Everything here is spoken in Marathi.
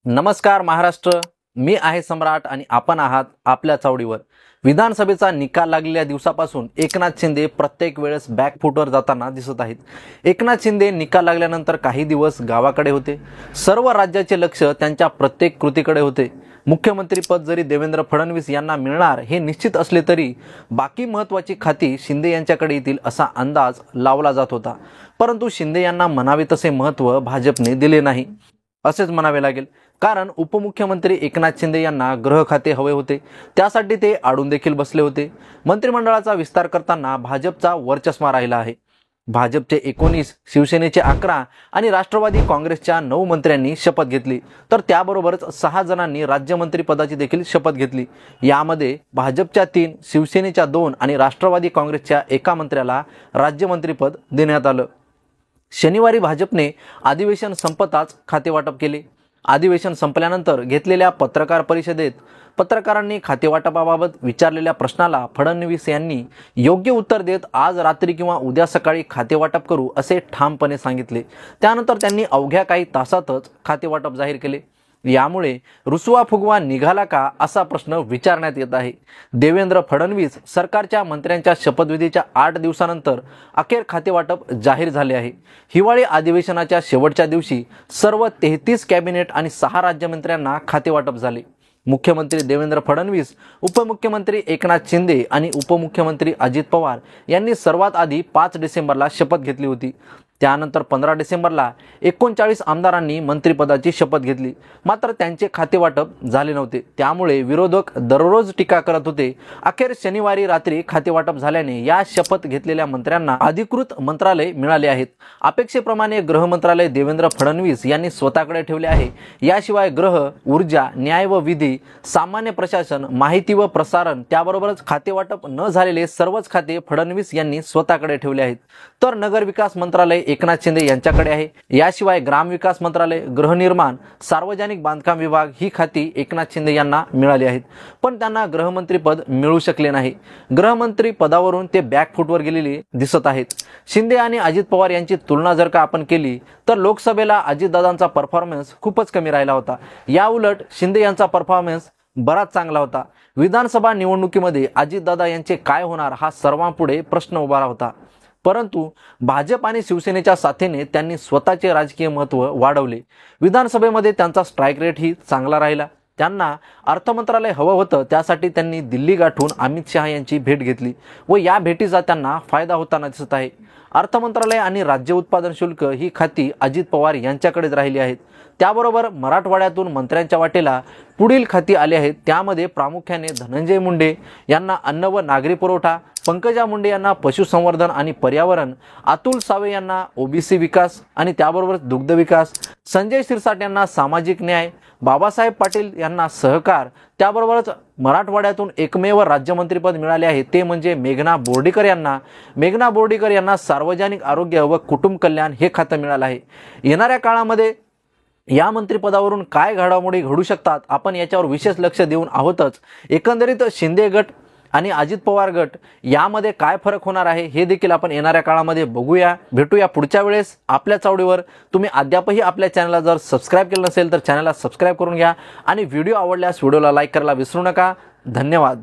नमस्कार महाराष्ट्र, मी आहे सम्राट आणि आपण आहात आपल्या चावडीवर। विधानसभेचा निकाल लागलेल्या दिवसापासून एकनाथ शिंदे प्रत्येक वेळेस बॅकफुटवर जाताना दिसत आहेत। एकनाथ शिंदे निकाल लागल्यानंतर काही दिवस गावाकडे होते। सर्व राज्याचे लक्ष त्यांच्या प्रत्येक कृतीकडे होते। मुख्यमंत्री पद जरी देवेंद्र फडणवीस यांना मिळणार हे निश्चित असले तरी बाकी महत्त्वाची खाती शिंदे यांच्याकडे येतील असा अंदाज लावला जात होता। परंतु शिंदे यांना म्हणावे तसे महत्त्व भाजपने दिले नाही असेच म्हणावे लागेल, कारण उपमुख्यमंत्री एकनाथ शिंदे यांना गृह खाते हवे होते। त्यासाठी ते आडून देखील बसले होते। मंत्रिमंडळाचा विस्तार करताना भाजपचा वर्चस्व राहिला आहे। भाजपचे 19, शिवसेनेचे 11 आणि राष्ट्रवादी काँग्रेसच्या 9 मंत्र्यांनी शपथ घेतली, तर त्याबरोबरच 6 जणांनी राज्यमंत्री पदाची देखील शपथ घेतली। यामध्ये भाजपच्या 3, शिवसेनेच्या 2 आणि राष्ट्रवादी काँग्रेसच्या 1 मंत्र्याला राज्यमंत्रीपद देण्यात आलं। शनिवारी भाजपने अधिवेशन संपताच खातेवाटप केले। अधिवेशन संपल्यानंतर घेतलेल्या पत्रकार परिषदेत पत्रकारांनी खातेवाटपाबाबत विचारलेल्या प्रश्नाला फडणवीस यांनी योग्य उत्तर देत आज रात्री किंवा उद्या सकाळी खातेवाटप करू असे ठामपणे सांगितले। त्यानंतर त्यांनी अवघ्या काही तासातच खातेवाटप जाहीर केले। यामुळे रुसवा फुगवा निघाला का असा प्रश्न विचारण्यात येत आहे। देवेंद्र फडणवीस सरकारच्या मंत्र्यांच्या शपथविधीच्या 8 दिवसानंतर अखेर खातेवाटप जाहीर झाले आहे। हिवाळी अधिवेशनाच्या शेवटच्या दिवशी सर्व 33 कॅबिनेट आणि 6 राज्यमंत्र्यांना खातेवाटप झाले। मुख्यमंत्री देवेंद्र फडणवीस, उपमुख्यमंत्री एकनाथ शिंदे आणि उपमुख्यमंत्री अजित पवार यांनी सर्वात आधी 5 डिसेंबरला शपथ घेतली होती। त्यानंतर 15 डिसेंबरला 39 आमदारांनी मंत्रिपदाची शपथ घेतली, मात्र त्यांचे खातेवाटप झाले नव्हते। त्यामुळे विरोधक दररोज टीका करत होते। अखेर शनिवारी रात्री खातेवाटप झाल्याने या शपथ घेतलेल्या मंत्र्यांना अधिकृत मंत्रालय मिळाले आहेत। अपेक्षेप्रमाणे गृह मंत्रालय देवेंद्र फडणवीस यांनी स्वतःकडे ठेवले आहे। याशिवाय गृह, ऊर्जा, न्याय व विधी, सामान्य प्रशासन, माहिती व प्रसारण त्याबरोबरच खातेवाटप न झालेले सर्वच खाते फडणवीस यांनी स्वतःकडे ठेवले आहेत। तर नगरविकास मंत्रालय एकनाथ शिंदे यांच्याकडे आहे। याशिवाय ग्रामविकास मंत्रालय, गृहनिर्माण, सार्वजनिक बांधकाम विभाग ही खाती एकनाथ शिंदे यांना मिळाली आहेत, पण त्यांना गृहमंत्री पद मिळू शकले नाही। गृहमंत्री पदावरून ते बॅकफुटवर गेलेले दिसत आहेत। शिंदे आणि अजित पवार यांची तुलना जर का आपण केली तर लोकसभेला अजितदादांचा परफॉर्मन्स खूपच कमी राहिला होता। या उलट शिंदे यांचा परफॉर्मन्स बराच चांगला होता। विधानसभा निवडणुकीमध्ये अजितदादा यांचे काय होणार हा सर्वांपुढे प्रश्न उभा होता, परंतु भाजप आणि शिवसेनेच्या साथीने त्यांनी स्वतःचे राजकीय महत्त्व वाढवले। विधानसभेमध्ये त्यांचा स्ट्राईक रेट ही चांगला राहिला। त्यांना अर्थमंत्रालय हवं होतं, त्यासाठी त्यांनी दिल्ली गाठून अमित शहा यांची भेट घेतली व या भेटीचा त्यांना फायदा होताना दिसत आहे। अर्थमंत्रालय आणि राज्य उत्पादन शुल्क ही खाती अजित पवार यांच्याकडेच राहिली आहेत। त्याबरोबर मराठवाड्यातून मंत्र्यांच्या वाटेला पुढील खाती आली आहेत। त्यामध्ये प्रामुख्याने धनंजय मुंडे यांना अन्न व नागरी पुरवठा, पंकजा मुंडे यांना पशुसंवर्धन आणि पर्यावरण, अतुल सावे यांना ओबीसी विकास आणि त्याबरोबरच दुग्ध विकास, संजय शिरसाट यांना सामाजिक न्याय, बाबासाहेब पाटील यांना सहकार, त्याबरोबरच मराठवाड्यातून एकमेव राज्यमंत्रीपद मिळाले आहे ते म्हणजे मेघना बोर्डीकर यांना सार्वजनिक आरोग्य व कुटुंब कल्याण हे खातं मिळालं आहे। येणाऱ्या काळामध्ये या मंत्रिपदावरून काय घडामोडी घडू शकतात आपण याच्यावर विशेष लक्ष देऊन आहोतच। एकंदरीत शिंदे गट आणि अजित पवार गट यामध्ये काय फरक होणार आहे हे देखील आपण येणाऱ्या काळामध्ये बघूया। भेटूया पुढच्या वेळेस आपल्या चावडीवर। तुम्ही अद्यापही आपल्या चॅनलला जर सबस्क्राईब केलं नसेल तर चॅनलला सबस्क्राईब करून घ्या आणि व्हिडिओ आवडल्यास व्हिडिओला लाईक करायला विसरू नका। धन्यवाद।